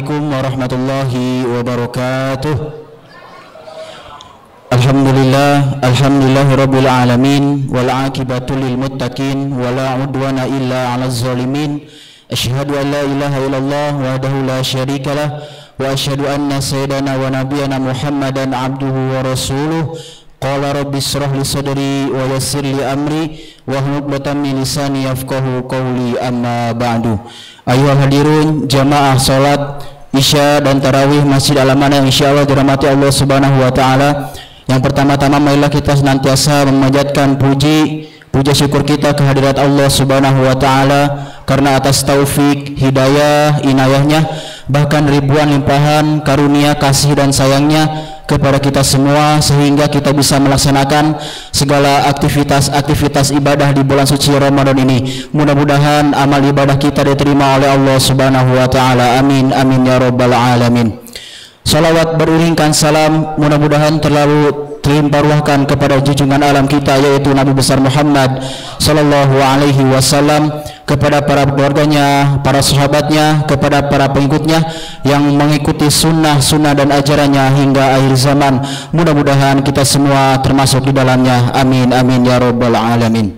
Assalamualaikum warahmatullahi wabarakatuh. Alhamdulillahirabbil alamin wal aqibatu lil muttaqin wala udwana illa 'alal zalimin. Asyhadu an la ilaha illallah wahdahu la syarikalah wa asyhadu anna sayyidana wa nabiyyana Muhammadan abduhu wa rasuluh. Qala rabbi shrah li sadri wa yassir li amri wahlul 'uqdatam min lisani yafqahu qawli, amma ba'du. Ayuhal hadirun jamaah salat Isya dan tarawih Masjid Al-Amanah yang insyaallah dirahmati Allah Subhanahu wa taala. Yang pertama-tama marilah kita senantiasa memanjatkan puja syukur kita kehadirat Allah Subhanahu wa taala karena atas taufik, hidayah, inayahnya, bahkan ribuan limpahan karunia, kasih dan sayangnya kepada kita semua sehingga kita bisa melaksanakan segala aktivitas ibadah di bulan suci Ramadan ini. Mudah-mudahan amal ibadah kita diterima oleh Allah Subhanahu wa taala. Amin amin ya rabbal alamin. Salawat beriringkan salam mudah-mudahan terlimpah ruahkan kepada junjungan alam kita yaitu Nabi besar Muhammad sallallahu alaihi wasallam, kepada para keluarganya, para sahabatnya, kepada para pengikutnya yang mengikuti sunnah dan ajarannya hingga akhir zaman. Mudah-mudahan kita semua termasuk di dalamnya. Amin amin ya rabbal alamin.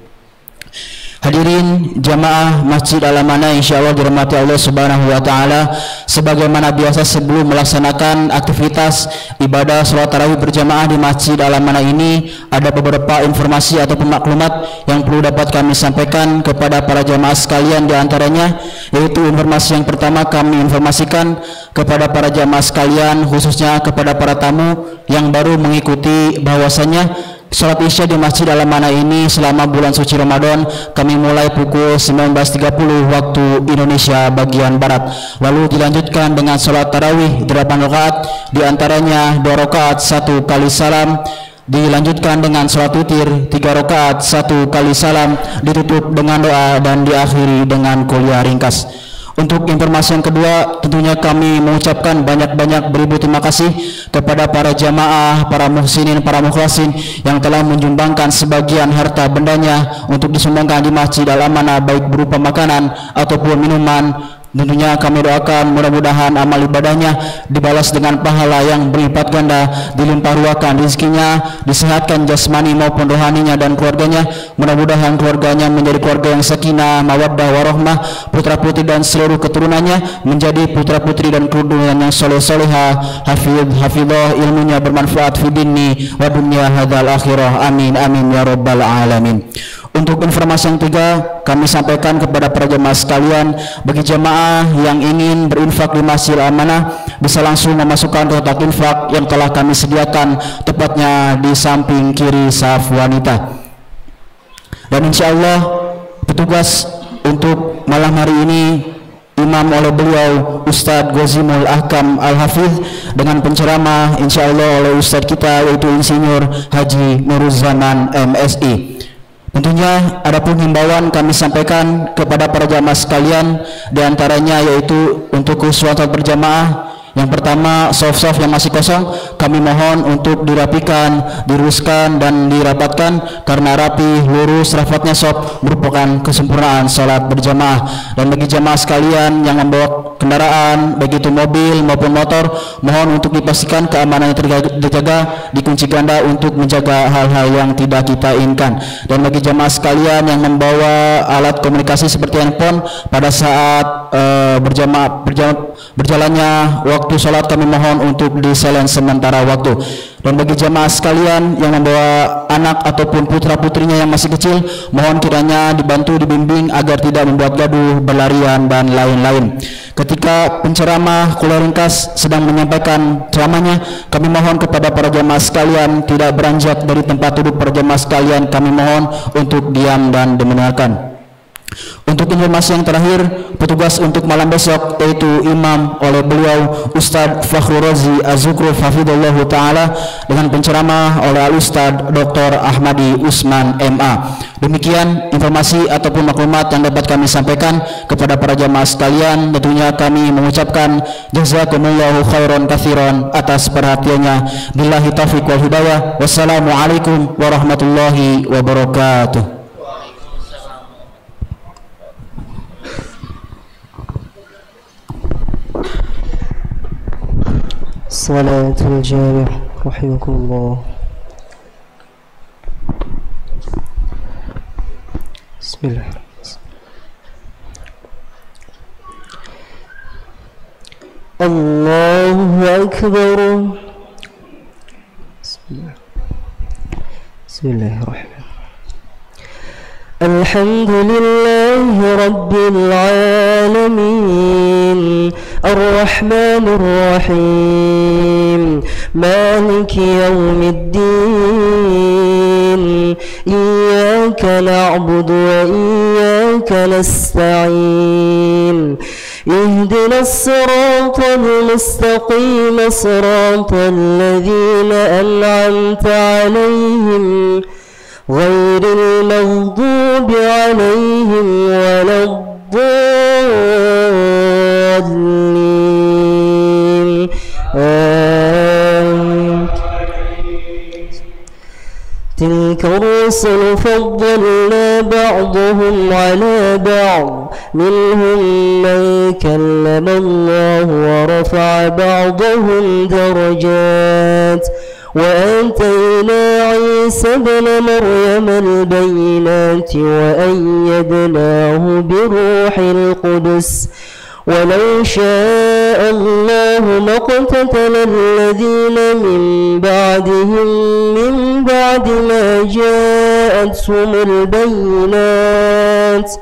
Hadirin jamaah Masjid Al-Amanah insyaallah dirahmati Allah Subhanahu wa taala. Sebagaimana biasa sebelum melaksanakan aktivitas ibadah salat tarawih berjamaah di Masjid Al-Amanah ini, ada beberapa informasi ataupun maklumat yang perlu dapat kami sampaikan kepada para jamaah sekalian. Di antaranya yaitu informasi yang pertama, kami informasikan kepada para jamaah sekalian, khususnya kepada para tamu yang baru mengikuti, bahwasanya salat Isya di Masjid Al-Amanah ini selama bulan suci Ramadan kami mulai pukul 19.30 waktu Indonesia bagian Barat, lalu dilanjutkan dengan salat tarawih 8 rakaat, diantaranya 2 rakaat 1 kali salam, dilanjutkan dengan salat witir 3 rakaat 1 kali salam, ditutup dengan doa dan diakhiri dengan kuliah ringkas. Untuk informasi yang kedua, tentunya kami mengucapkan banyak-banyak beribu terima kasih kepada para jamaah, para muhsinin, para mukhlasin yang telah menyumbangkan sebagian harta bendanya untuk disumbangkan di Masjid Al-Amanah, baik berupa makanan ataupun minuman. Tentunya kami doakan mudah-mudahan amal ibadahnya dibalas dengan pahala yang berlipat ganda, dilimpah ruahkan rezekinya, disehatkan jasmani maupun rohaninya dan keluarganya. Mudah-mudahan keluarganya menjadi keluarga yang sakinah, mawaddah, warahmah, putra-putri dan seluruh keturunannya menjadi putra-putri dan keturunan yang soleh-solehah, hafidhah, ilmunya bermanfaat fi dinni wa dunya hadzal akhirah. Amin amin ya rabbal alamin. Untuk informasi yang ketiga, kami sampaikan kepada para jemaah sekalian, bagi jemaah yang ingin berinfak di Masjid Al-Amanah bisa langsung memasukkan kotak infak yang telah kami sediakan, tepatnya di samping kiri saf wanita. Dan insya Allah petugas untuk malam hari ini imam oleh beliau Ustadz Ghazimul Ahkam Al-Hafidh, dengan penceramah insya Allah oleh Ustadz kita yaitu Insinyur Haji Nuruzzaman MSI. Tentunya adapun himbauan kami sampaikan kepada para jamaah sekalian, diantaranya yaitu untuk sholat berjamaah. Yang pertama, soft yang masih kosong kami mohon untuk dirapikan, diruskan dan dirapatkan, karena rapi, lurus, rafatnya soft merupakan kesempurnaan sholat berjamaah. Dan bagi jamaah sekalian yang membawa kendaraan, baik itu mobil maupun motor, mohon untuk dipastikan keamanannya terjaga, dikunci ganda untuk menjaga hal-hal yang tidak kita inginkan. Dan bagi jamaah sekalian yang membawa alat komunikasi seperti handphone pada saat berjalannya waktu sholat, kami mohon untuk di-silent sementara waktu. Dan bagi jamaah sekalian yang membawa anak ataupun putra-putrinya yang masih kecil, mohon kiranya dibantu, dibimbing agar tidak membuat gaduh, berlarian dan lain-lain. Ketika penceramah kuliah ringkas sedang menyampaikan ceramahnya, kami mohon kepada para jamaah sekalian tidak beranjak dari tempat duduk para jamaah sekalian, kami mohon untuk diam dan mendengarkan. Untuk informasi yang terakhir, petugas untuk malam besok yaitu imam oleh beliau Ustadz Fakhrul Razi Az-Zukruf hafidhullahu taala, dengan penceramah oleh Al-Ustadz Dr. Ahmadi Usman MA. Demikian informasi ataupun maklumat yang dapat kami sampaikan kepada para jamaah sekalian. Tentunya kami mengucapkan jazakumullahu khairan katsiran atas perhatiannya. Billahi taufiq wal hidayah. Wassalamualaikum warahmatullahi wabarakatuh. الصلاة الجامع رحمكم الله. بسم الله. الله أكبر. بسم الله الرحمن. الحمد لله رب العالمين الرحمن الرحيم مالك يوم الدين إياك نعبد وإياك نستعين اهدنا الصراط المستقيم صراط الذين أنعمت عليهم غير المغضوب عليهم ولا الضالين آمين. تلك الرسل فضلنا بعضهم على بعض منهم من كلم الله ورفع بعضهم درجات وآتينا عيسى ابن مريم البينات وأيدناه بروح القدس ولو شاء الله ما اقتتل الذين من بعدهم من بعد ما جاءتهم البينات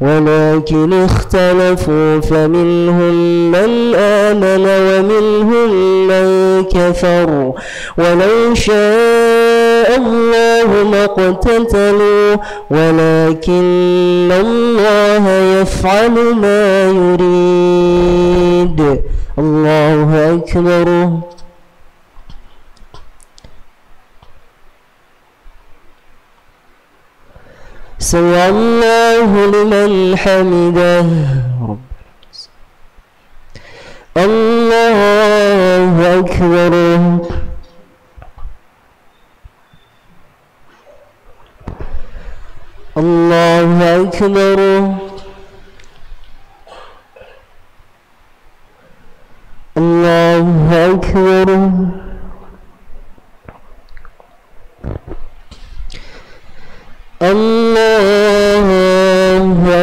ولكن اختلفوا فمنهم من آمن ومنهم من كفر ولو شاء الله ما اقتتلوا ولكن الله يفعل ما يريد. الله أكبر. سمع الله لمن حمده. الله أكبر. الله أكبر. الله أكبر. الله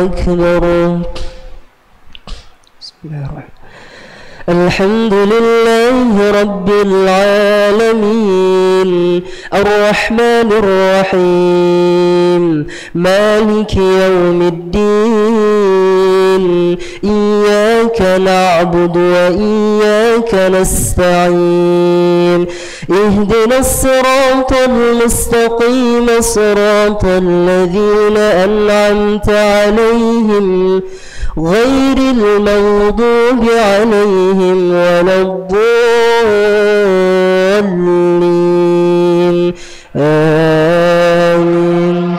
أكبر. بسم الله الرحمن. الحمد لله رب العالمين الرحمن الرحيم مالك يوم الدين إياك نعبد وإياك نستعين اهدنا الصراط المستقيم صراط الذين أنعمت عليهم غير المغضوب عليهم ولا الضالين آمين.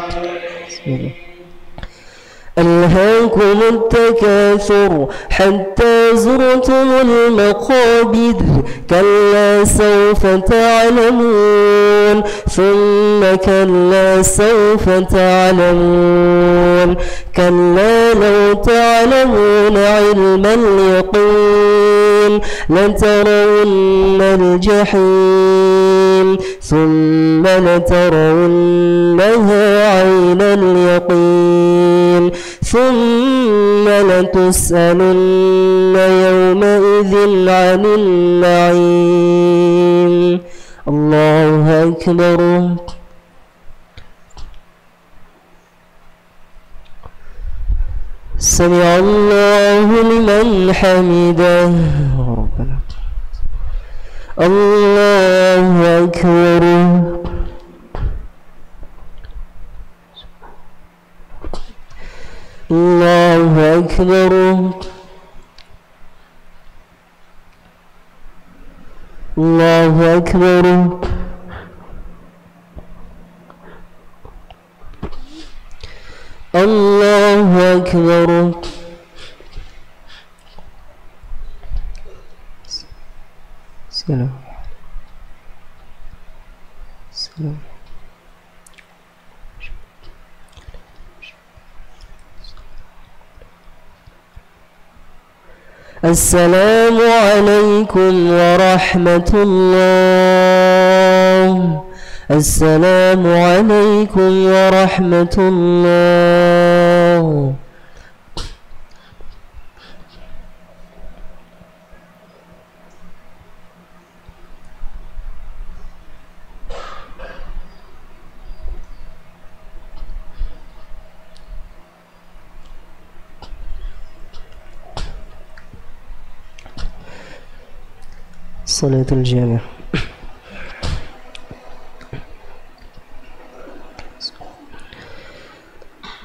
ألهاكم التكاثر حتى زرتم المقابر كلا سوف تعلمون ثم كلا سوف تعلمون كلا لو تعلمون علم اليقين لترون الجحيم ثم لترونها عين اليقين ثم لتسألن يومئذ عن النعيم. الله أكبر. سمع الله لمن حمده. ربنا الله أكبر. الله أكبر. الله أكبر. الله أكبر. سلام سلام. السلام عليكم ورحمة الله. السلام عليكم ورحمة الله. صلاة الجامع.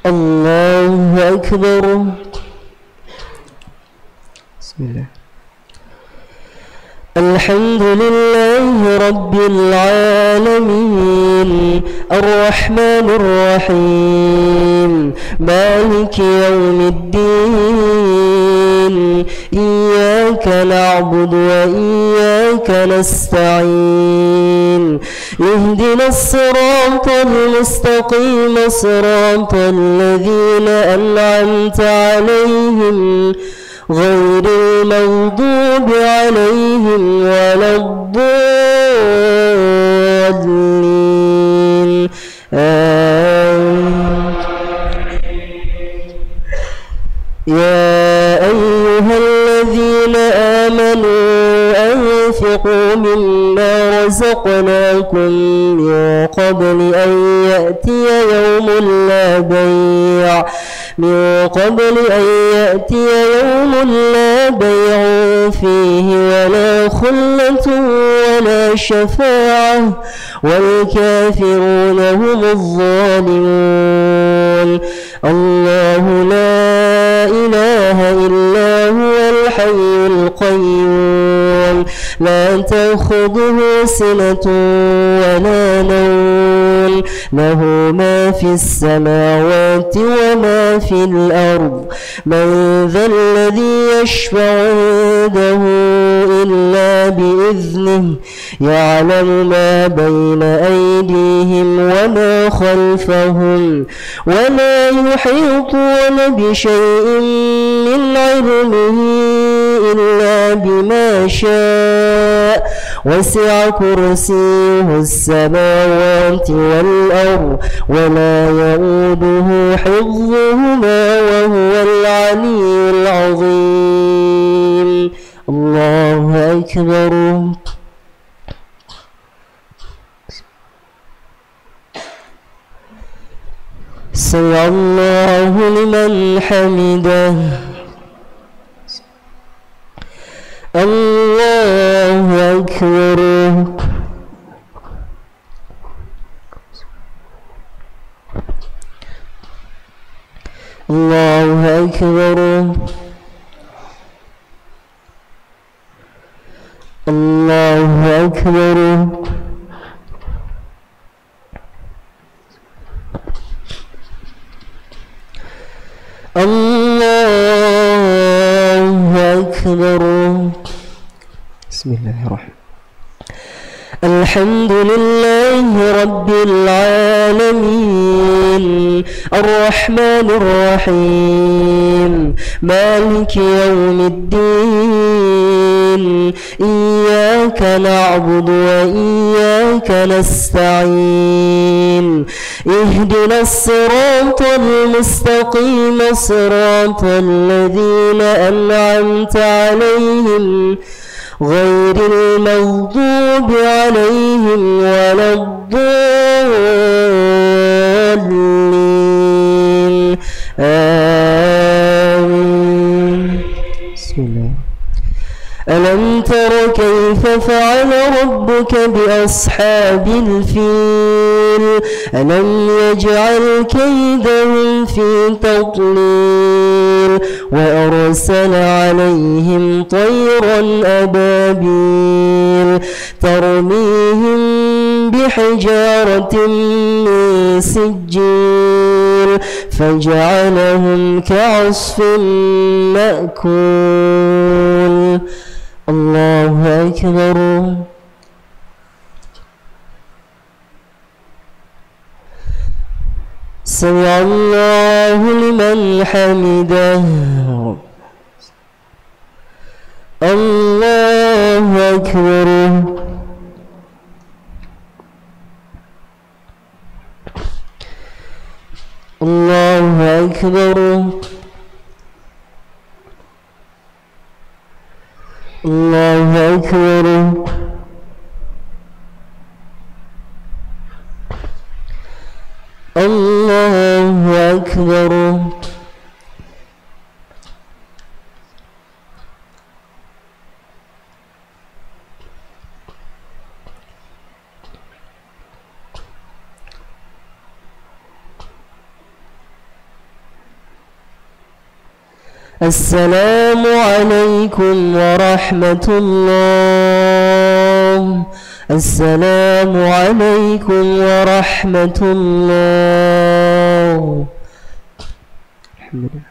الله أكبر. بسم الله. الحمد لله رب العالمين الرحمن الرحيم مالك يوم الدين إياك نعبد وإياك نستعين اهدنا الصراط المستقيم صراط الذين أنعمت عليهم غير المغضوب عليهم ولا الضالين آمين. يا أيها الذين آمنوا أنفقوا مما رزقناكم من قبل أن يأتي يوم لا بيع فيه ولا خلة ولا شفاعة والكافرون هم الظالمون. الله لا إله إلا هو الحي القيوم لا تأخذه سنة ولا نوم له ما في السماوات وما في الأرض من ذا الذي يشفع عنده إلا بإذنه يعلم ما بين أيديهم وما خلفهم ولا يحيطون بشيء من علمه إلا بما شاء وسع كرسيه السماوات والأرض ولا يؤوده حفظهما وهو العلي العظيم. الله أكبر. سمع الله لمن حمده. الله أكبر. الله أكبر. الله أكبر. الله أكبر. بسم الله الرحمن الرحيم. الحمد لله رب العالمين الرحمن الرحيم مالك يوم الدين إياك نعبد وإياك نستعين اهدنا الصراط المستقيم صراط الذين أنعمت عليهم غير المغضوب عليهم ولا الضالين آمين. بسم الله. ألم تر كيف فعل ربك بأصحاب الفيل ألم يجعل كيدهم في تضليل وأرسل عليهم طيرا أبابيل ترميهم بحجارة من سجيل فجعلهم كعصف مأكول. الله أكبر. سمع الله لمن حمده. الله أكبر. الله أكبر. الله أكبر. الله أكبر. السلام عليكم ورحمة الله. السلام عليكم ورحمة الله. الحمد لله.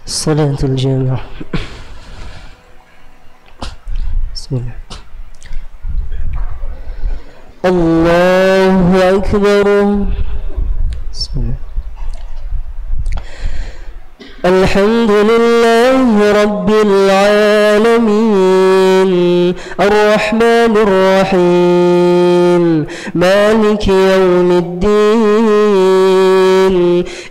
صلاة الجامعة. بسم الله. الله أكبر. بسم الله. الحمد لله رب العالمين الرحمن الرحيم مالك يوم الدين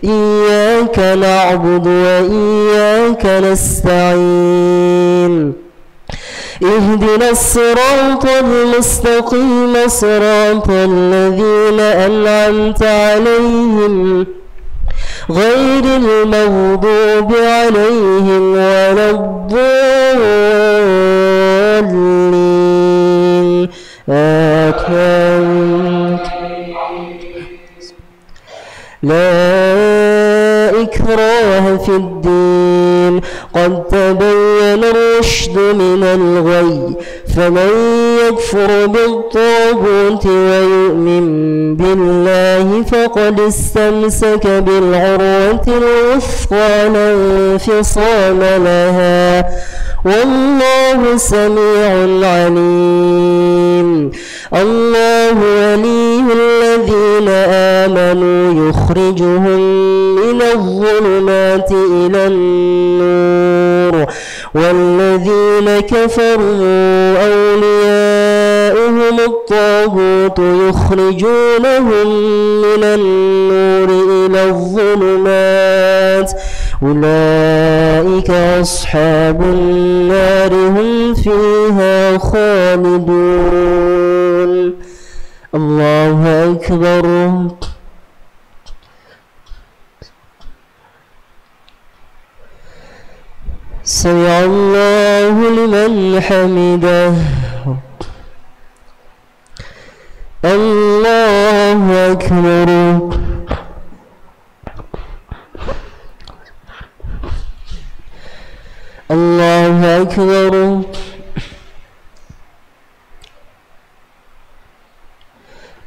إياك نعبد وإياك نستعين اهدنا الصراط المستقيم صراط الذين أنعمت عليهم غير المغضوب عليهم ولا الضالين آمين. لا إكراه في الدين قد تبين الرشد من الغي فمن يكفر بالطاغوت ويؤمن بالله فقد استمسك بالعروة الوثقى لا انفصام لها والله سميع عليم. الله ولي الذين آمنوا يخرجهم من الظلمات إلى النور والذين كفروا أولياؤهم الطاغوت يخرجونهم من النور إلى الظلمات أولئك أصحاب النار هم فيها خالدون. الله أكبر. سمع الله لمن حمده. الله أكبر. الله أكبر.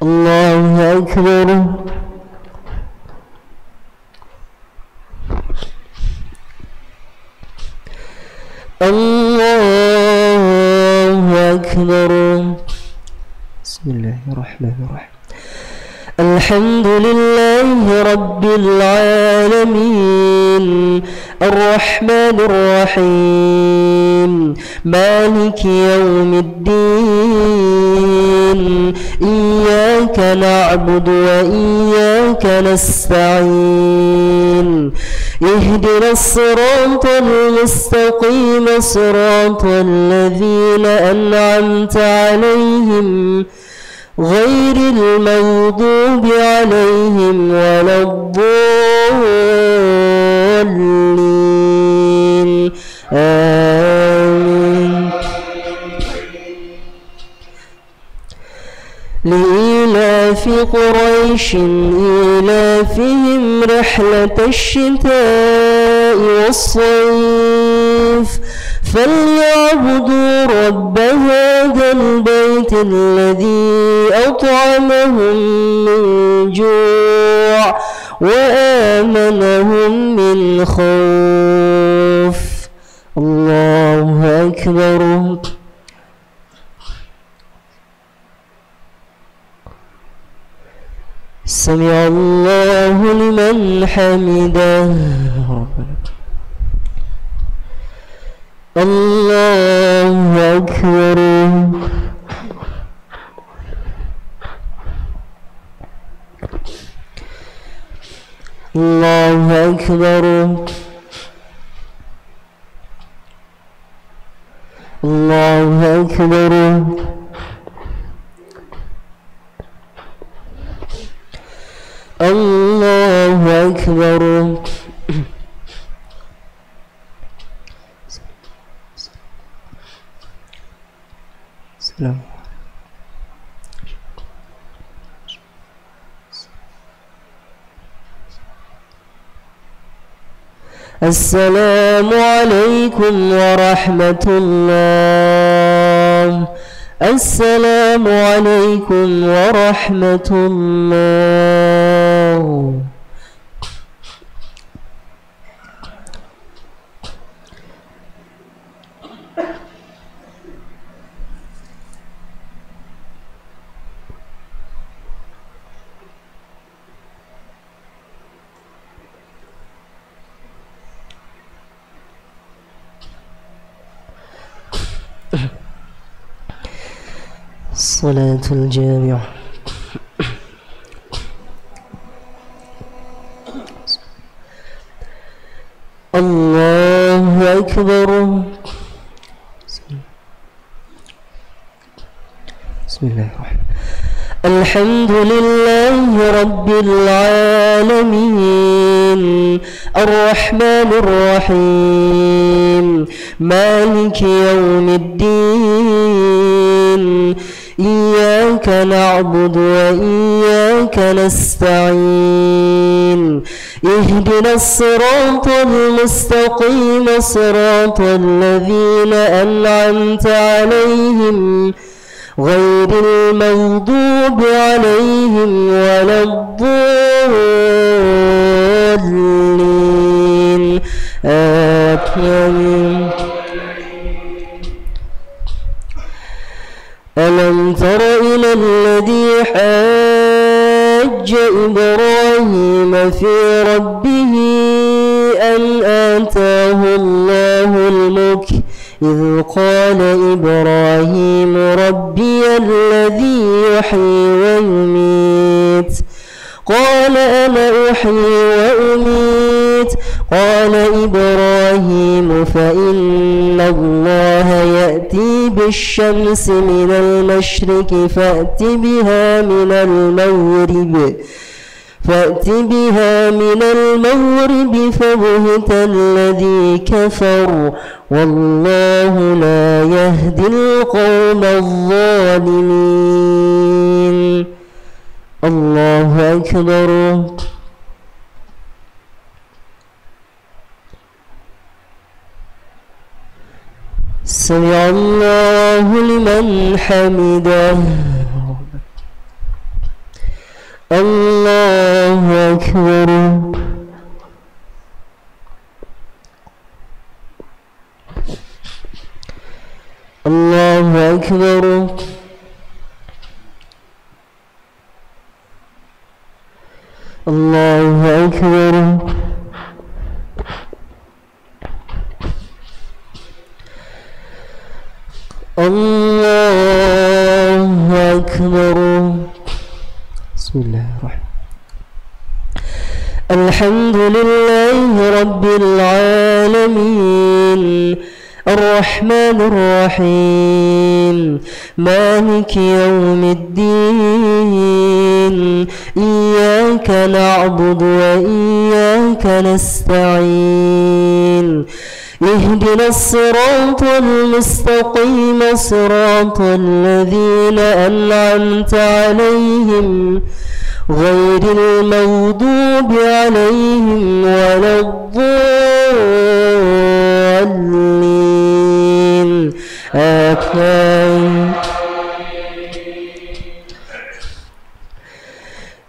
الله أكبر. الله أكبر. بسم الله الرحمن الرحيم. الحمد لله رب العالمين الرحمن الرحيم مالك يوم الدين إياك نعبد وإياك نستعين اهدنا الصراط المستقيم صراط الذين أنعمت عليهم غير المغضوب عليهم ولا الضالين آمين. لإيلاف قريش إيلافهم رحلة الشتاء والصيف فليعبدوا رب هذا البيت الذي أطعمهم من جوع أكبر سمع الله لمن حمده الله أكبر الله أكبر الله أكبر الله أكبر سلام السلام عليكم ورحمة الله السلام عليكم ورحمة الله صلاة الجامع الله أكبر بسم الله الرحمن الحمد لله رب العالمين الرحمن الرحيم مالك يوم الدين إياك نعبد وإياك نستعين اهدنا الصراط المستقيم صراط الذين أنعمت عليهم غير المغضوب عليهم ولا الضالين آمين ألم تر إلى الذي حاج إبراهيم في ربه أن آتاه الله الملك إذ قال إبراهيم ربي الذي يحيي ويميت قال أنا أحيي وأميت قال إبراهيم فإن الله يأتي بالشمس من المشرق فأت بها من المغرب فبهت الذي كفر والله لا يهدي القوم الظالمين الله أكبر سمع الله لمن حمده الله أكبر الله أكبر الله أكبر الله أكبر بسم الله الرحمن الحمد لله رب العالمين الرحمن الرحيم مالك يوم الدين إياك نعبد وإياك نستعين اهدنا الصراط المستقيم صراط الذين أنعمت عليهم غير المغضوب عليهم ولا الضالين آمين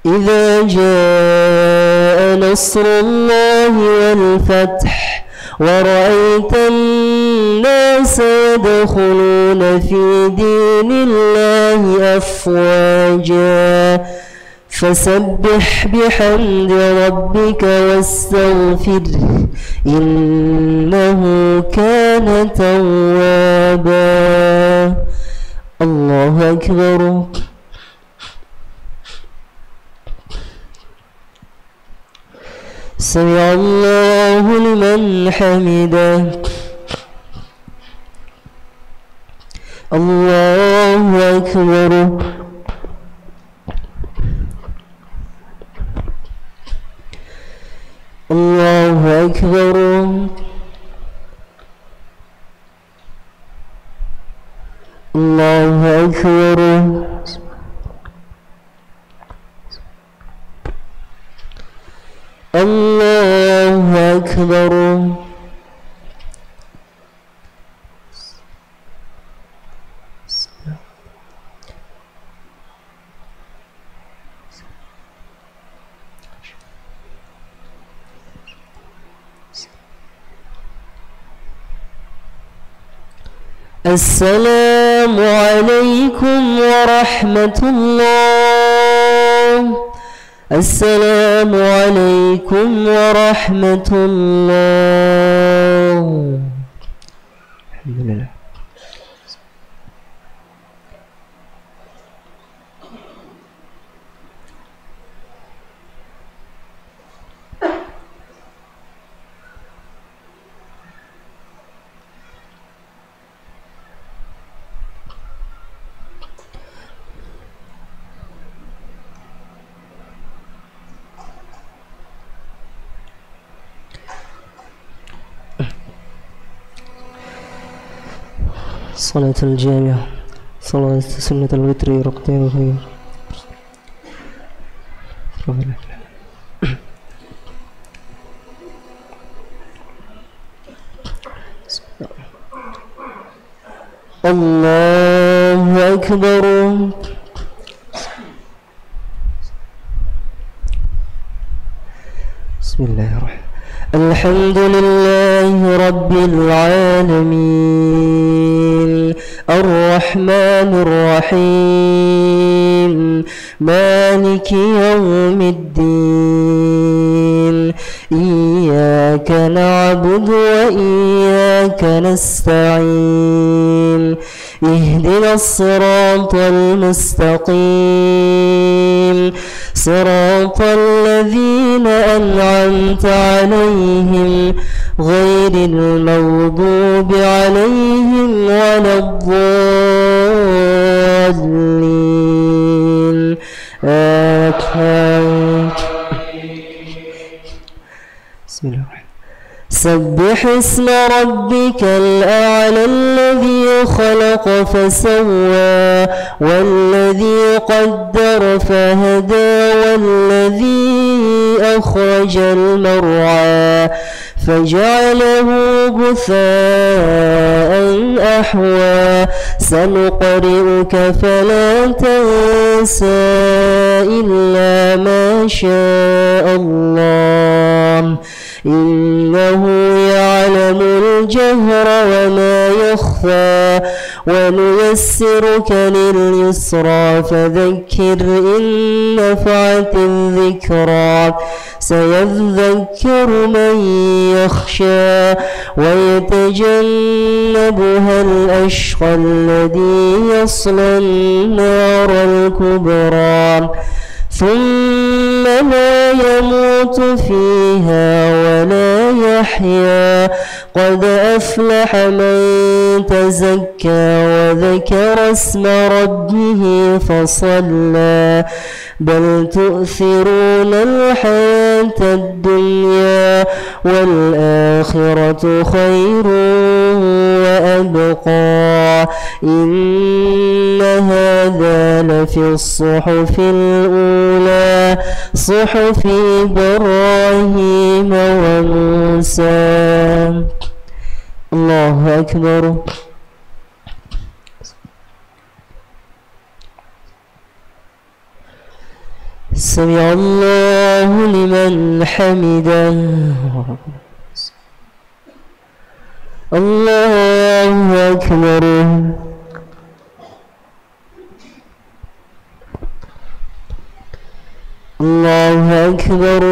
إذا جاء نصر الله والفتح ورأيت الناس وسيدخلون في دين الله أفواجا فسبح بحمد ربك واستغفره إنه كان توابا. الله أكبر. سمع الله لمن حمده. الله أكبر. الله أكبر. الله أكبر. الله أكبر. السلام عليكم ورحمة الله. السلام عليكم ورحمة الله. الحمد لله. صلاة الجامعة صلاة سنة الوتر ركعتين خير. الله أكبر. بسم الله الرحمن الرحيم. الحمد لله رب العالمين الرحمن الرحيم مالك يوم الدين إياك نعبد وإياك نستعين اهدنا الصراط المستقيم صراط الذين أنعمت عليهم غير المغضوب عليهم ولا الضالين. بسم الله الرحمن. سبح اسم ربك الأعلى الذي خلق فسوى والذي قدر فهدى والذي أخرج المرعى فجعله غثاء أحوى سنقرئك فلا تنسى إلا ما شاء الله إنه يعلم الجهر وما يخفى ونيسرك لليسرى فذكر إن نفعت الذكرى سيذكر من يخشى ويتجنبها الأشقى الذي يصلى النار الكبرى ثم لا يموت فيها ولا يحيا قد أفلح من تزكى وذكر اسم ربه فصلى بل تؤثرون الحياة الدنيا والآخرة خير وأبقى إن هذا لفي الصحف الأولى صحف إبراهيم وموسى. الله أكبر. سمع الله لمن حمده. الله أكبر الله أكبر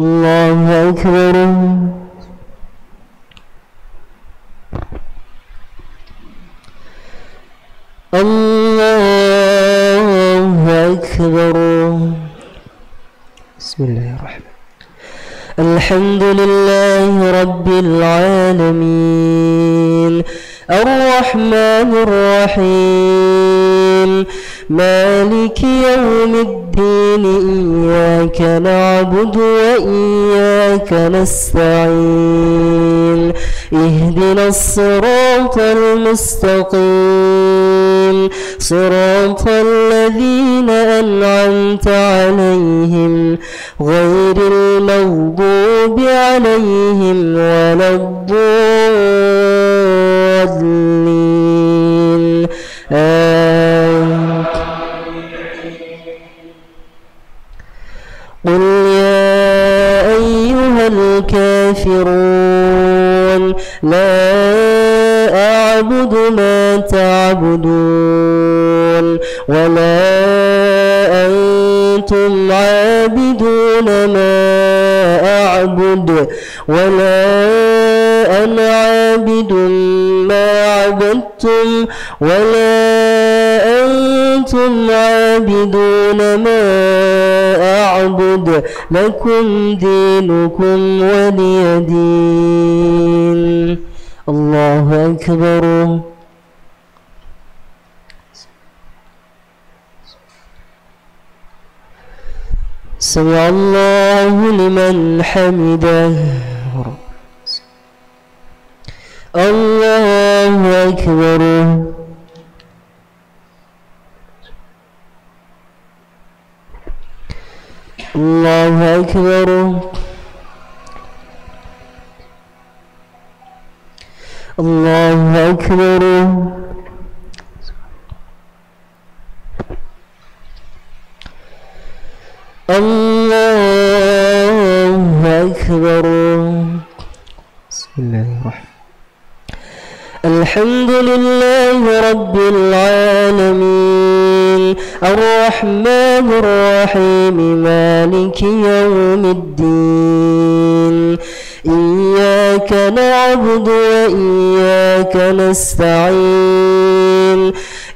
الله أكبر الله أكبر. بسم الله الرحمن الحمد لله رب العالمين الرحمن الرحيم مالك يوم الدين إياك نعبد وإياك نستعين اهدنا الصراط المستقيم صراط الذين أنعمت عليهم غير المغضوب عليهم ولا الضالين قل يا أيها الكافرون لا أعبد ما تعبدون ولا أنتم عابدون ما أعبد ولا أنا عابد ما عبدتم ولا أنتم عابدون ما أعبد لكم دينكم ولي دين. الله أكبر. سمع الله لمن حمده. الله أكبر. الله أكبر. الله أكبر. الله أكبر. بسم الله الرحمن الحمد لله رب العالمين الرحمن الرحيم مالك يوم الدين إياك نعبد وإياك نستعين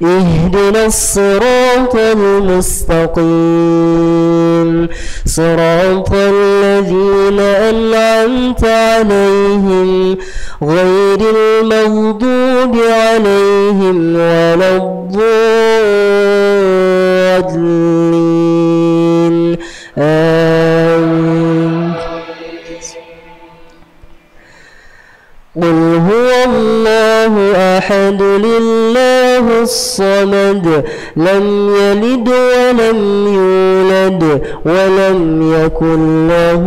اهدنا الصراط المستقيم صراط الذين أنعمت عليهم غير المغضوب عليهم ولا الضالين آمين. قل هو الله أحد الله الصمد لم يلد ولم يولد ولم يكن له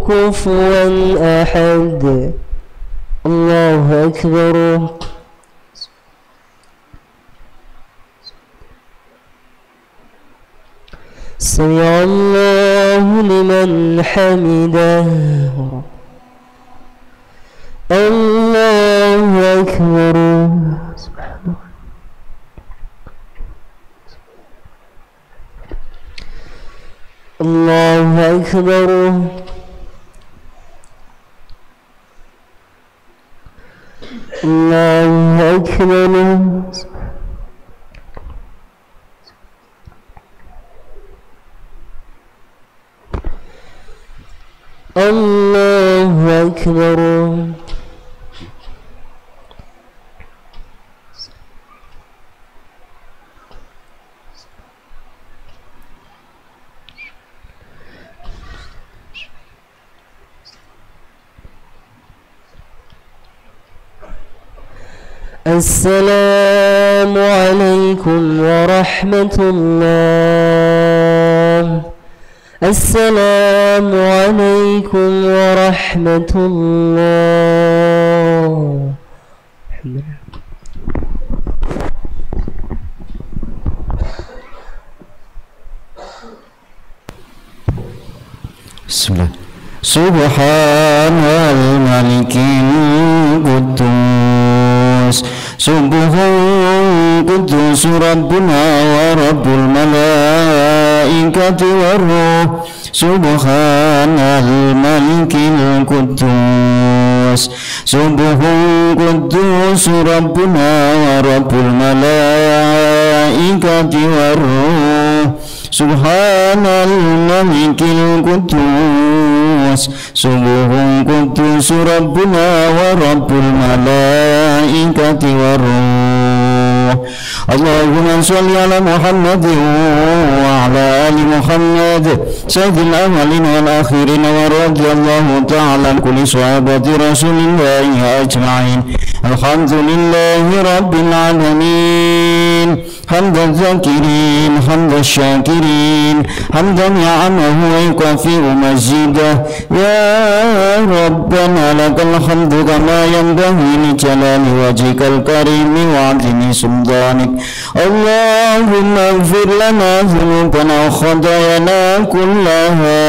كفوا أحد. الله أكبر. سمع الله لمن حمده. الله أكبر. الله أكبر. الله أكبر. الله أكبر. السلام عليكم ورحمة الله. السلام عليكم ورحمة الله. بسم الله. سبحان ربنا ورب الملائكة والروح سبحان الملك القدوس سبح قدوس ربنا ورب الملائكة والروح سبحان الملك القدوس سبح قدوس ربنا ورب الملائكة والروح اللهم صل على محمد وعلى آل محمد سيد الأولين والآخرين ورضي الله تعالى عن كل صحابة رسول الله أجمعين الحمد لله رب العالمين حمد الذاكرين حمد الشاكرين حمدا نعمه ويكافئ مزيده يا ربنا لك الحمد كما ينبغي لجلال وجهك الكريم وعظيم سلطانك اللهم اغفر لنا ذنوبنا وخطايانا كلها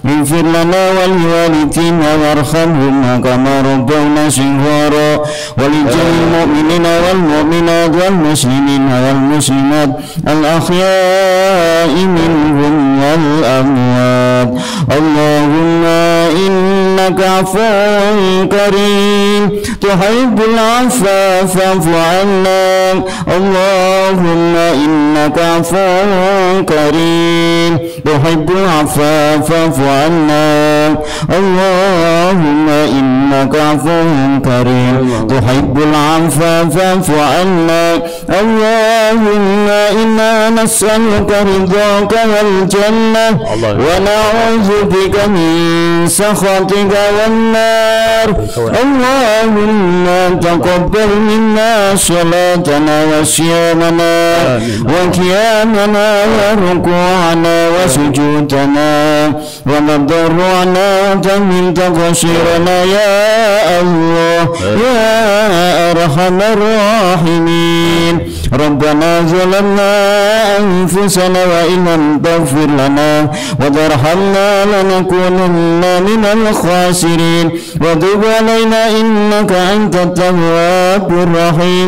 اغفر لنا ولوالدينا وارحمهما كما ربونا صغارا ولجميع المؤمنين والمؤمنات والمسلمين والمسلمات الأحياء منهم والأموات اللهم إنك عفو كريم تحب العفو فاعف عنا اللهم إنك عفو كريم تحب العفو فاعف عنا اللهم إنك عفو كريم تحب العفو فاعف عنا اللهم إنا نسألك رضاك والجنة ونعوذ بك من سخطك والنار اللهم تقبل منا صلاتنا وصيامنا وقيامنا وركوعنا وسجودنا وتضرعنا وتمن تقصيرنا يا الله يا أرحم الراحمين ربنا ظلمنا أنفسنا وإن لم تغفر لنا وترحمنا لنكونن من الخاسرين وتب علينا إنك أنت التواب الرحيم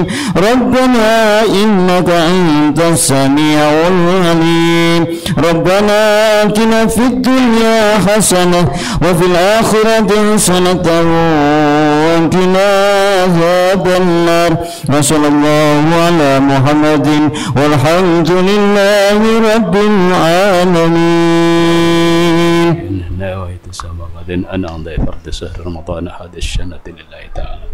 ربنا إنك أنت السميع العليم ربنا آتنا في الدنيا حسنة وفي الآخرة حسنة وقنا عذاب النار وصلى الله على محمد والحمد لله رب العالمين. نويت سما غد أن أمضي فرد شهر رمضان هذه السنة لله تعالى.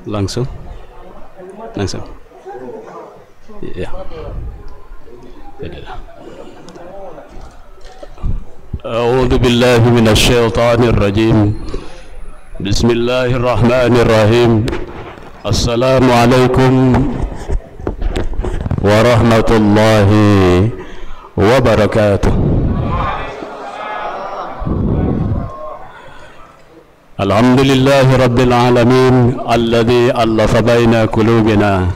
Langsung ya. A'udzu billahi minasyaitonir rajim. Bismillahirrahmanirrahim. Assalamualaikum warahmatullahi wabarakatuh. Alhamdulillahi rabbil alamin alladhi allafa baina qulubina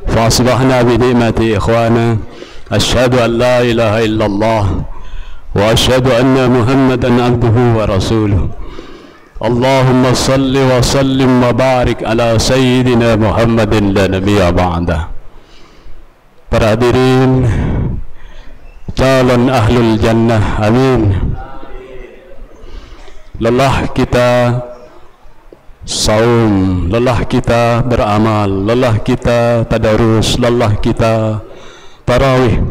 fa asbahna bi ni'mati ikhwana asyhadu an la ilaha illallah wa asyhadu anna muhammadan abduhu wa rasuluh. Allahumma salli wa sallim wa barik ala sayyidina Muhammadin la nabiyya ba'dah. Para hadirin calon ahlul jannah, amin. Lelah kita saum, lelah kita beramal, lelah kita tadarus, lelah kita tarawih.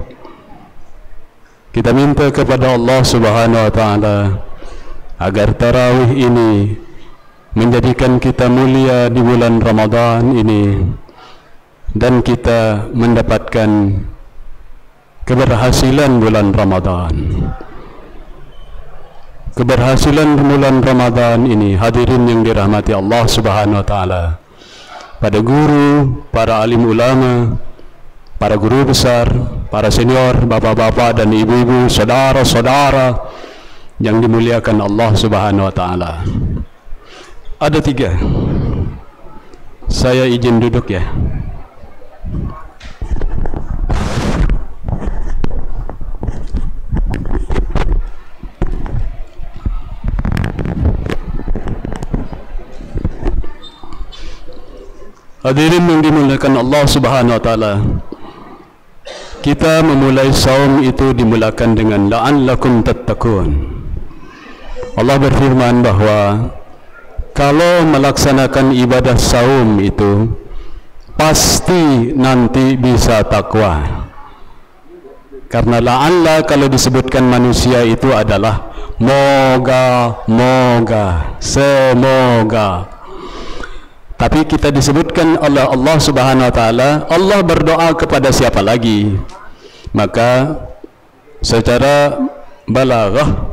Kita minta kepada Allah Subhanahu wa taala agar tarawih ini menjadikan kita mulia di bulan Ramadan ini dan kita mendapatkan keberhasilan bulan Ramadan. Keberhasilan bulan Ramadan ini, hadirin yang dirahmati Allah Subhanahu wa taala, pada guru, para alim ulama, para guru besar, para senior, bapak-bapak dan ibu-ibu, saudara-saudara yang dimuliakan Allah Subhanahu wa taala. Ada 3. Saya izin duduk ya. Hadirin yang dimuliakan Allah Subhanahu wa taala. Kita memulai saum itu dimulakan dengan la'allakum tattaqun. Allah berfirman bahwa kalau melaksanakan ibadah saum itu pasti nanti bisa takwa. Karena la'alla kalau disebutkan manusia itu adalah moga, semoga. Tapi kita disebutkan oleh Allah Subhanahu wa taala, Allah berdoa kepada siapa lagi? Maka secara balaghah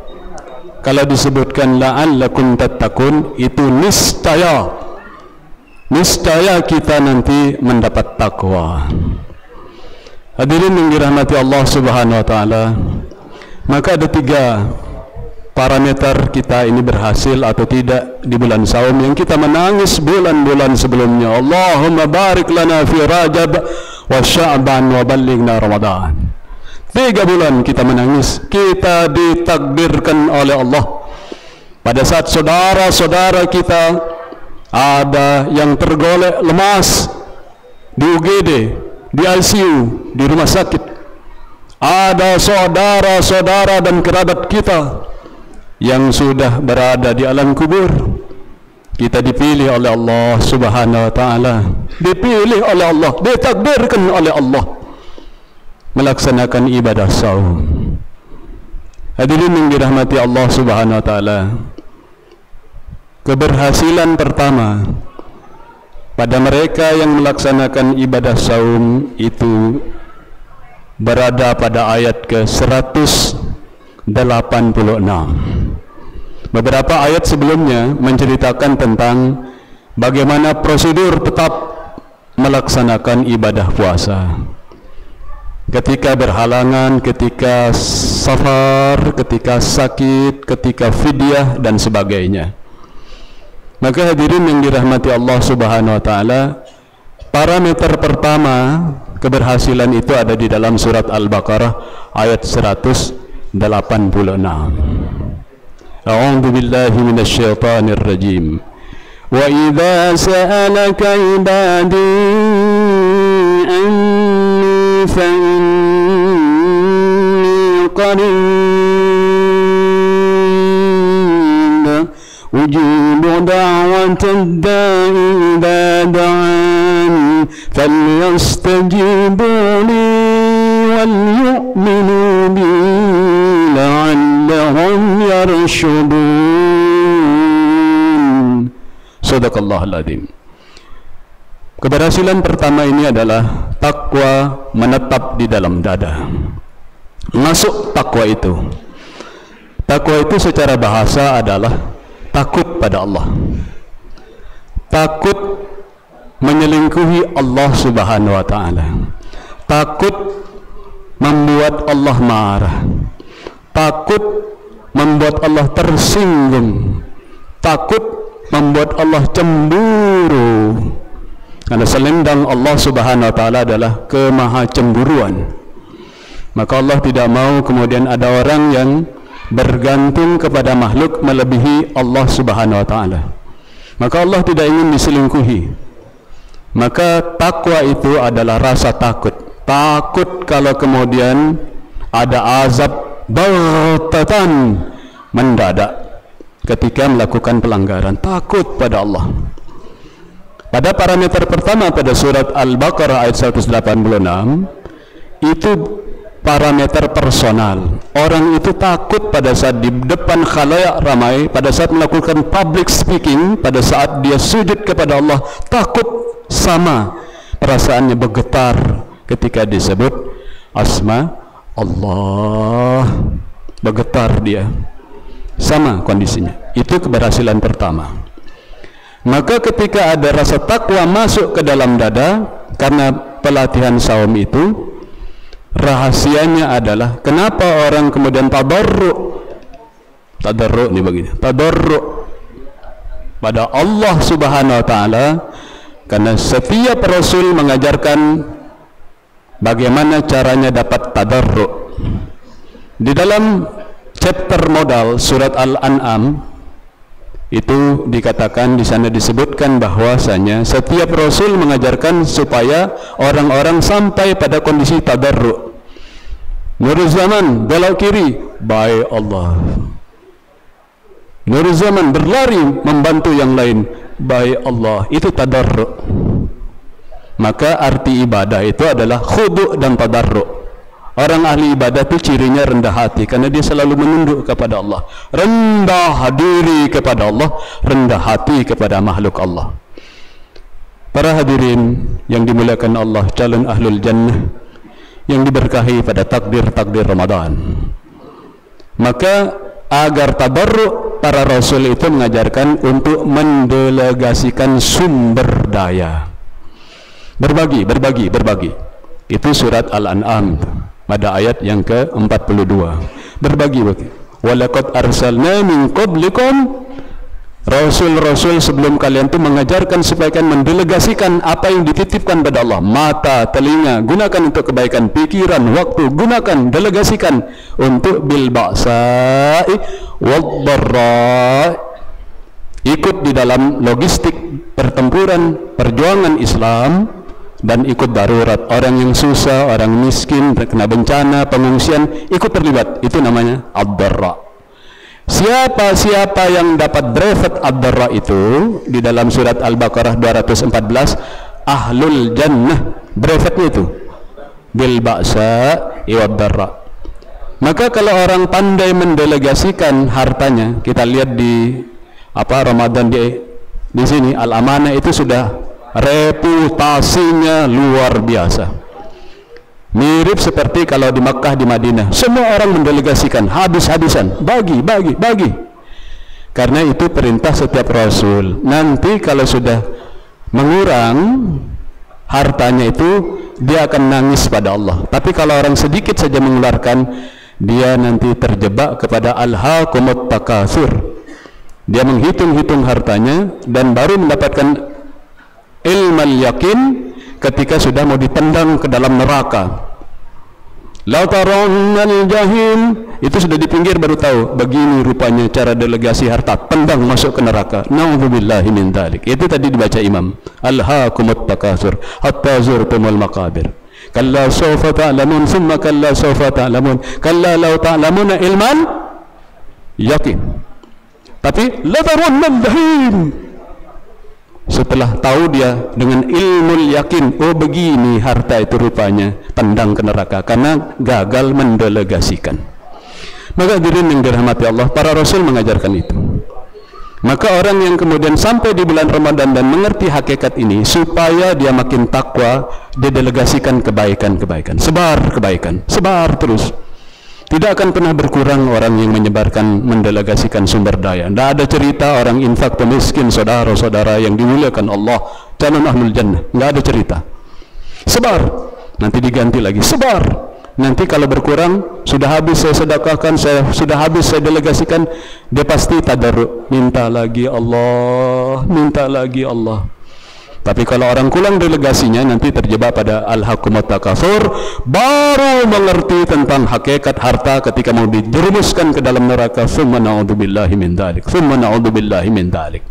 kalau disebutkan la'allakum tattaqun itu niscaya kita nanti mendapat takwa. Hadirin yang dirahmati Allah Subhanahu wa taala, maka ada 3 parameter kita ini berhasil atau tidak di bulan saum yang kita menangis bulan-bulan sebelumnya. Allahumma barik lana fi Rajab wa Sya'ban wa ballighna Ramadan. 3 bulan kita menangis, kita ditakdirkan oleh Allah. Pada saat saudara-saudara kita ada yang tergolek lemas di UGD, di ICU, di rumah sakit. Ada saudara-saudara dan kerabat kita yang sudah berada di alam kubur. Kita dipilih oleh Allah Subhanahu wa taala, dipilih oleh Allah, ditakdirkan oleh Allah melaksanakan ibadah saum. Hadirin yang dirahmati Allah Subhanahu wa taala, keberhasilan pertama pada mereka yang melaksanakan ibadah saum itu berada pada ayat ke-186. Beberapa ayat sebelumnya menceritakan tentang bagaimana prosedur tetap melaksanakan ibadah puasa. Ketika berhalangan, ketika safar, ketika sakit, ketika fidyah dan sebagainya. Maka hadirin yang dirahmati Allah Subhanahu wa taala, parameter pertama keberhasilan itu ada di dalam surat Al-Baqarah ayat 186. A'udzu billahi minasyaitonir rajim. Wa idza sa'alaka ibadi anni fa inni qarib ujibu da'watad da'i idza da'an falyastajibu li wal yu'minu bi la'allahum yarshudun. Shadaqallahul adzim. Keberhasilan pertama ini adalah takwa menetap di dalam dada. Masuk takwa itu. Takwa itu secara bahasa adalah takut pada Allah. Takut menyelingkuhi Allah Subhanahu wa taala. Takut membuat Allah marah. Takut membuat Allah tersinggung. Takut membuat Allah cemburu. Karena selendang Allah Subhanahu wa taala adalah kemahacemburuan. Maka Allah tidak mau kemudian ada orang yang bergantung kepada makhluk melebihi Allah Subhanahu wa taala. Maka Allah tidak ingin diselingkuhi. Maka takwa itu adalah rasa takut. Takut kalau kemudian ada azab baghtatan, mendadak ketika melakukan pelanggaran. Takut pada Allah. Pada parameter pertama pada surat Al-Baqarah ayat 186 itu parameter personal. Orang itu takut pada saat di depan khalayak ramai, pada saat melakukan public speaking, pada saat dia sujud kepada Allah, takut sama perasaannya bergetar ketika disebut asma Allah, bergetar dia, sama kondisinya. Itu keberhasilan pertama. Maka ketika ada rasa takwa masuk ke dalam dada karena pelatihan saum itu, rahasianya adalah kenapa orang kemudian tadarru nih begini, tadarru pada Allah Subhanahu wa taala, karena setiap rasul mengajarkan bagaimana caranya dapat tadarru. Di dalam chapter modal surat Al-An'am itu dikatakan, di sana disebutkan bahwasanya setiap rasul mengajarkan supaya orang-orang sampai pada kondisi tadarru. Nurul zaman belok kiri, by Allah. Nurul zaman berlari membantu yang lain, by Allah. Itu tadarru. Maka arti ibadah itu adalah khudu' dan tadarru. Orang ahli ibadah itu cirinya rendah hati, karena dia selalu menunduk kepada Allah, rendah diri kepada Allah, rendah hati kepada makhluk Allah. Para hadirin yang dimuliakan Allah, calon ahlul jannah yang diberkahi pada takdir-takdir Ramadan. Maka agar tadarru, para rasul itu mengajarkan untuk mendelegasikan sumber daya. Berbagi. Itu surat Al-An'am pada ayat yang ke-42. Berbagi. Walaqad arsalna min qablikum, rasul-rasul sebelum kalian itu mengajarkan supaya kalian mendelegasikan apa yang dititipkan pada Allah. Mata, telinga, gunakan untuk kebaikan. Pikiran, waktu, gunakan, delegasikan untuk bil ba'sa'i wad dharra, ikut di dalam logistik pertempuran perjuangan Islam, dan ikut darurat. Orang yang susah, orang miskin, terkena bencana, pengungsian, ikut terlibat. Itu namanya ad-dharra. Siapa yang dapat brevet ad-dharra itu di dalam surat Al-Baqarah 214, ahlul jannah, brevetnya itu bil ba'sa wad dharra. Maka kalau orang pandai mendelegasikan hartanya, kita lihat di Ramadan di sini Al-Amanah itu sudah reputasinya luar biasa. Mirip seperti kalau di Makkah, di Madinah, semua orang mendelegasikan habis-habisan, bagi. Karena itu perintah setiap rasul. Nanti kalau sudah mengurang hartanya itu, dia akan nangis pada Allah. Tapi kalau orang sedikit saja mengeluarkan, dia nanti terjebak kepada alhaakumut takatsur. Dia menghitung-hitung hartanya dan baru mendapatkan ilmal yakin ketika sudah mau ditendang ke dalam neraka. La tarannal jahim, itu sudah di pinggir baru tahu begini rupanya cara delegasi harta, tendang masuk ke neraka. Na'udzubillahi min dzalik. Itu tadi dibaca imam. Alhaakumut takatsur hatta zurtumul maqabir. Kalla sawfa ta'lamun thumma kalla sawfa ta'lamun. Kalla law ta'lamuna ilman yakin. Tapi la tarannal jahim, setelah tahu dia dengan ilmu yakin, oh begini harta itu rupanya, tendang ke neraka karena gagal mendelegasikan. Maka hadirin yang dirahmati Allah, para rasul mengajarkan itu. Maka orang yang kemudian sampai di bulan Ramadan dan mengerti hakikat ini, supaya dia makin takwa, dia delegasikan kebaikan-kebaikan, sebar kebaikan, sebar terus. Tidak akan pernah berkurang orang yang menyebarkan, mendelegasikan sumber daya. Tidak ada cerita orang infak ke miskin, saudara-saudara yang dimuliakan Allah, calon ahlul jannah. Tidak ada cerita. Sebar, nanti diganti lagi. Sebar, nanti kalau berkurang, sudah habis saya sedekahkan, sudah habis saya delegasikan, dia pasti tadarru, minta lagi Allah, minta lagi Allah. Tapi kalau orang kurang delegasinya, nanti terjebak pada al-hakumut takatsur, baru mengerti tentang hakikat harta ketika mau dijerumuskan ke dalam neraka. Tsumma na'udzubillahi min dzalik, tsumma na'udzubillahi min dzalik.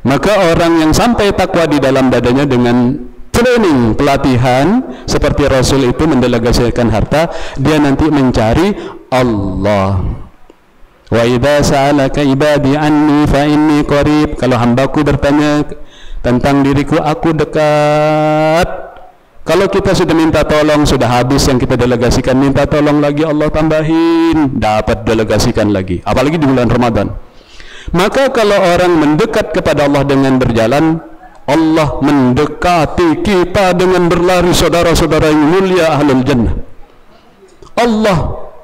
Maka orang yang sampai takwa di dalam dadanya dengan training, pelatihan seperti Rasul itu mendelegasikan harta, dia nanti mencari Allah. Wa idza sa'alaka ibadi anni fa inni qarib. Kalau hambaku bertanya tentang diriku, aku dekat. Kalau kita sudah minta tolong, sudah habis yang kita delegasikan, minta tolong lagi, Allah tambahin, dapat delegasikan lagi, apalagi di bulan Ramadan. Maka kalau orang mendekat kepada Allah dengan berjalan, Allah mendekati kita dengan berlari. Saudara-saudara yang mulia ahlul jannah, Allah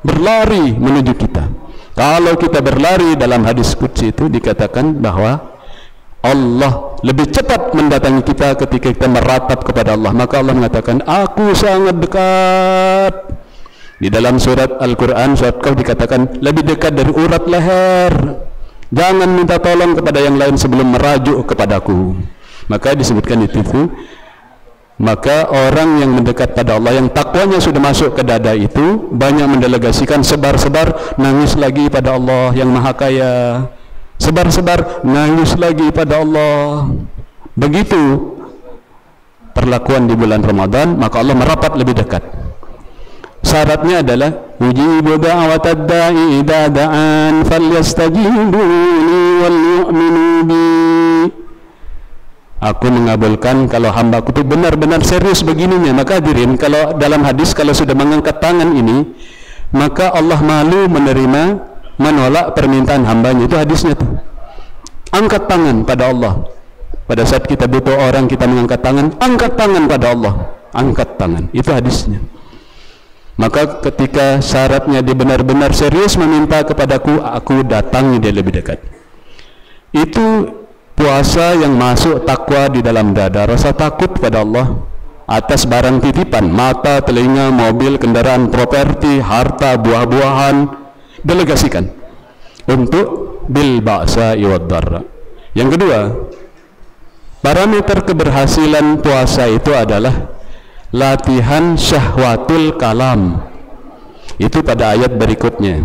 berlari menuju kita. Kalau kita berlari, dalam hadis qudsi itu dikatakan bahwa Allah lebih cepat mendatangi kita ketika kita meratap kepada Allah. Maka Allah mengatakan, aku sangat dekat. Di dalam surat Al-Quran, surat Qaf dikatakan lebih dekat dari urat leher. Jangan minta tolong kepada yang lain sebelum merajuk kepadaku. Maka disebutkan itu. Maka orang yang mendekat pada Allah, yang takwanya sudah masuk ke dada itu, banyak mendelegasikan sebar-sebar, nangis lagi pada Allah yang Maha Kaya. Sebar-sebar, nangis lagi pada Allah. Begitu perlakuan di bulan Ramadan, maka Allah merapat lebih dekat. Syaratnya adalah ujibu da'watad da'i idza da'an falyastajibu li wal yu'minu bi. Aku mengabulkan kalau hambaku itu benar-benar serius begininya. Maka hadirin, kalau dalam hadis kalau sudah mengangkat tangan ini, maka Allah malu menerima, menolak permintaan hambanya. Itu hadisnya tuh. Angkat tangan pada Allah. Pada saat kita butuh orang, kita mengangkat tangan, angkat tangan pada Allah. Angkat tangan. Itu hadisnya. Maka ketika syaratnya dia benar-benar serius meminta kepadaku, aku datangi dia lebih dekat. Itu puasa yang masuk takwa di dalam dada, rasa takut pada Allah atas barang titipan, mata, telinga, mobil, kendaraan, properti, harta, buah-buahan, delegasikan untuk bil ba'sa'i wad dharra. Yang kedua, parameter keberhasilan puasa itu adalah latihan syahwatul kalam. Itu pada ayat berikutnya.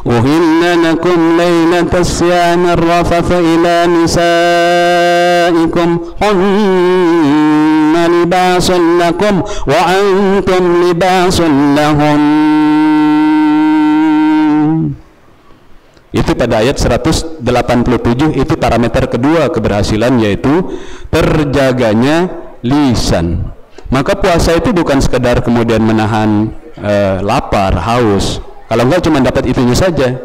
Uhilla lakum laylatas siyamir rafatha ila nisaikum hunna libasun lakum wa antum libasun lahum. Itu pada ayat 187. Itu parameter kedua keberhasilan, yaitu terjaganya lisan. Maka puasa itu bukan sekedar kemudian menahan lapar, haus. Kalau enggak cuma dapat itunya saja,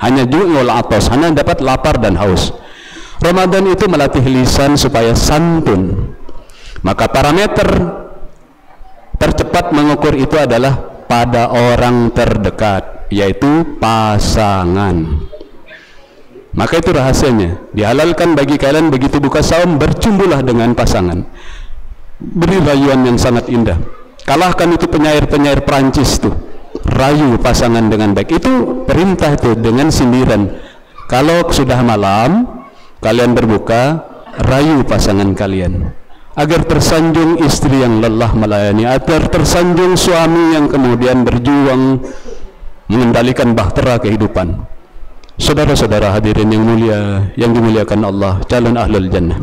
hanya ju'ul atas, hanya dapat lapar dan haus. Ramadan itu melatih lisan supaya santun. Maka parameter tercepat mengukur itu adalah pada orang terdekat, yaitu pasangan. Maka itu rahasianya. Dihalalkan bagi kalian begitu buka saum, bercumbulah dengan pasangan. Beri rayuan yang sangat indah. Kalahkan itu penyair-penyair Prancis tuh, rayu pasangan dengan baik. Itu perintah itu dengan sindiran. Kalau sudah malam kalian berbuka, rayu pasangan kalian agar tersanjung istri yang lelah melayani, agar tersanjung suami yang kemudian berjuang mengendalikan bahtera kehidupan. Saudara-saudara hadirin yang mulia, yang dimuliakan Allah, calon ahlul jannah.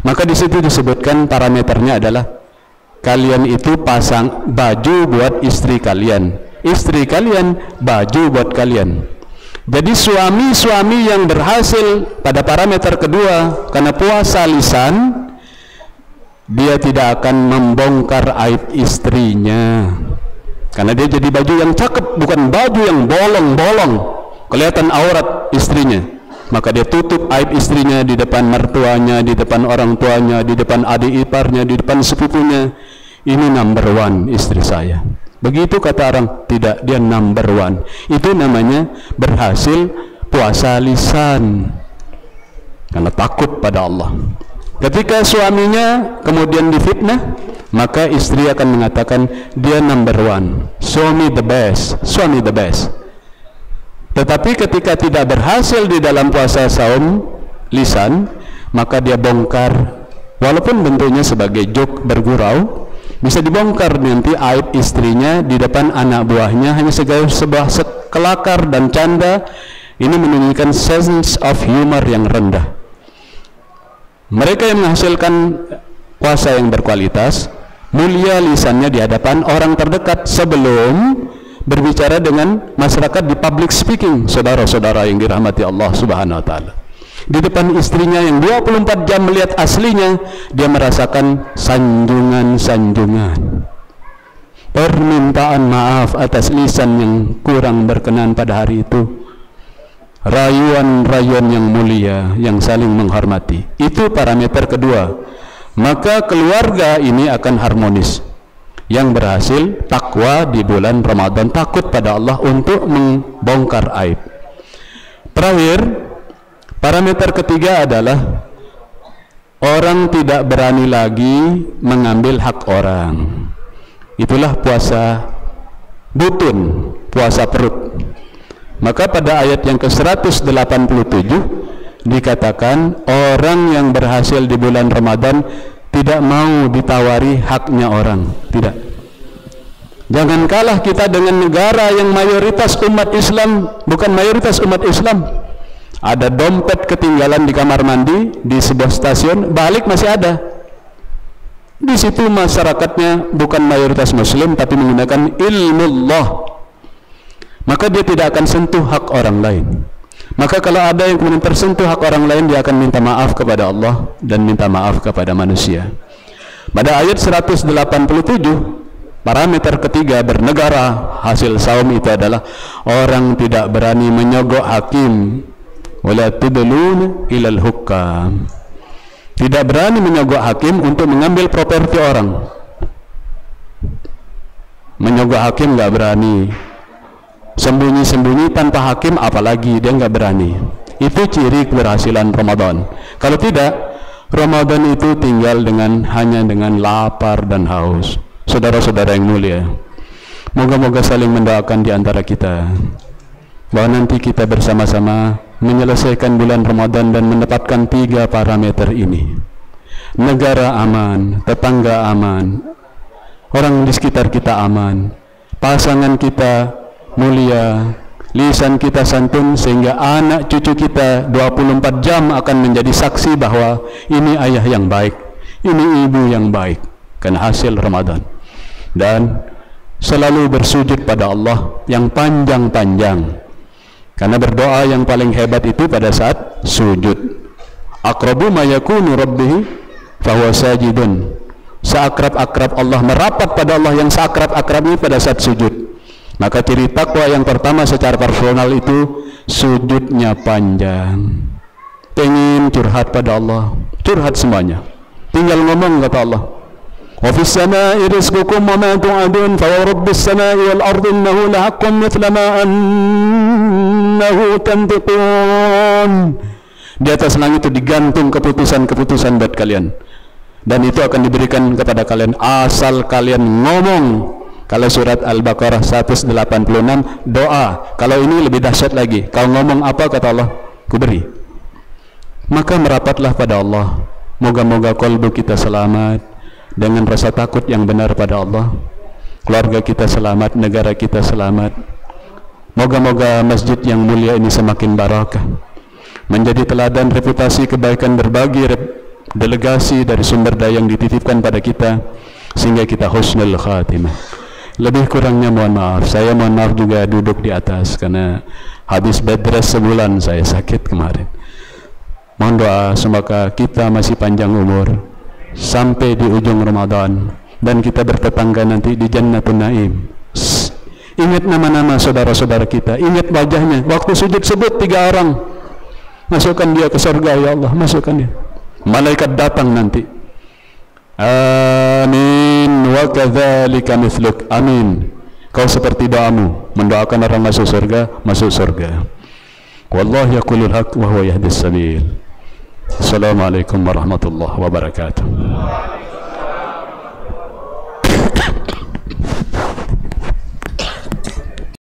Maka di situ disebutkan parameternya adalah kalian itu pasang baju buat istri kalian, istri kalian baju buat kalian. Jadi suami-suami yang berhasil pada parameter kedua karena puasa lisan, dia tidak akan membongkar aib istrinya, karena dia jadi baju yang cakep, bukan baju yang bolong-bolong kelihatan aurat istrinya. Maka dia tutup aib istrinya di depan mertuanya, di depan orang tuanya, di depan adik iparnya, di depan sepupunya. Ini number one istri saya. Begitu kata orang, tidak, dia number one. Itu namanya berhasil puasa lisan, karena takut pada Allah. Ketika suaminya kemudian difitnah, maka istri akan mengatakan dia number one, suami the best, suami the best. Tetapi ketika tidak berhasil di dalam puasa saum lisan, maka dia bongkar, walaupun bentuknya sebagai joke bergurau, bisa dibongkar nanti aib istrinya di depan anak buahnya hanya sebuah kelakar dan canda. Ini menunjukkan sense of humor yang rendah. Mereka yang menghasilkan puasa yang berkualitas, mulia lisannya di hadapan orang terdekat sebelum berbicara dengan masyarakat di public speaking. Saudara-saudara yang dirahmati Allah Subhanahu wa taala, di depan istrinya yang 24 jam melihat aslinya, dia merasakan sanjungan-sanjungan, permintaan maaf atas lisan yang kurang berkenan pada hari itu, rayuan-rayuan yang mulia yang saling menghormati. Itu parameter kedua. Maka keluarga ini akan harmonis. Yang berhasil takwa di bulan Ramadan, takut pada Allah untuk membongkar aib. Terakhir, parameter ketiga adalah orang tidak berani lagi mengambil hak orang. Itulah puasa butun, puasa perut. Maka pada ayat yang ke-187 dikatakan orang yang berhasil di bulan Ramadan tidak mau ditawari haknya orang. Tidak. Jangan kalah kita dengan negara yang mayoritas umat Islam, bukan mayoritas umat Islam. Ada dompet ketinggalan di kamar mandi di sebuah stasiun, balik masih ada. Di situ masyarakatnya bukan mayoritas Muslim tapi menggunakan ilmullah. Maka dia tidak akan sentuh hak orang lain. Maka kalau ada yang kemudian tersentuh hak orang lain, dia akan minta maaf kepada Allah dan minta maaf kepada manusia. Pada ayat 187, parameter ketiga bernegara hasil saum itu adalah orang tidak berani menyogok hakim, wala tudlun ilal hukam. Tidak berani menyogok hakim untuk mengambil properti orang. Menyogok hakim nggak berani. Sembunyi-sembunyi tanpa hakim apalagi dia nggak berani. Itu ciri keberhasilan Ramadan. Kalau tidak, Ramadan itu tinggal hanya dengan lapar dan haus. Saudara-saudara yang mulia, moga-moga saling mendoakan di antara kita bahwa nanti kita bersama-sama menyelesaikan bulan Ramadan dan mendapatkan 3 parameter ini. Negara aman, tetangga aman, orang di sekitar kita aman, pasangan kita mulia, lisan kita santun, sehingga anak cucu kita 24 jam akan menjadi saksi bahwa ini ayah yang baik, ini ibu yang baik, karena hasil Ramadan. Dan selalu bersujud pada Allah yang panjang-panjang, karena berdoa yang paling hebat itu pada saat sujud. Aqrabu ma yakunu rabbih fahuwa sajidun. Seakrab-akrab Allah, merapat pada Allah yang seakrab-akrabnya pada saat sujud. Maka ciri takwa yang pertama secara personal itu sujudnya panjang. Pengen curhat pada Allah, curhat semuanya, tinggal ngomong kata Allah, wa fis samaa'i rizqukum wa ma tu'adun fa rabbis samaa'i wal ardi innahu lahaqqun mithla ma annahu tantiqun. Di atas langit itu digantung keputusan-keputusan buat kalian, dan itu akan diberikan kepada kalian asal kalian ngomong. Kalau surat Al-Baqarah 186 doa, kalau ini lebih dahsyat lagi, kau ngomong apa kata Allah, ku beri. Maka merapatlah pada Allah. Moga-moga kolbu kita selamat dengan rasa takut yang benar pada Allah, keluarga kita selamat, negara kita selamat. Moga-moga masjid yang mulia ini semakin barakah, menjadi teladan reputasi kebaikan berbagi delegasi dari sumber daya yang dititipkan pada kita, sehingga kita husnul khatimah. Lebih kurangnya mohon maaf. Saya mohon maaf juga duduk di atas karena habis bed rest sebulan saya sakit kemarin. Mohon doa semoga kita masih panjang umur sampai di ujung Ramadan dan kita bertetangga nanti di Jannatul Naim. Ingat nama-nama saudara-saudara kita, ingat wajahnya. Waktu sujud sebut 3 orang, masukkan dia ke surga ya Allah, masukkan dia. Malaikat datang nanti. Amin wa kadzalika mithluk. Amin. Kau seperti doamu mendoakan orang masuk surga, masuk surga. Wallahu yaqulul haq wa huwa yahdis sabil. Assalamualaikum warahmatullahi wabarakatuh.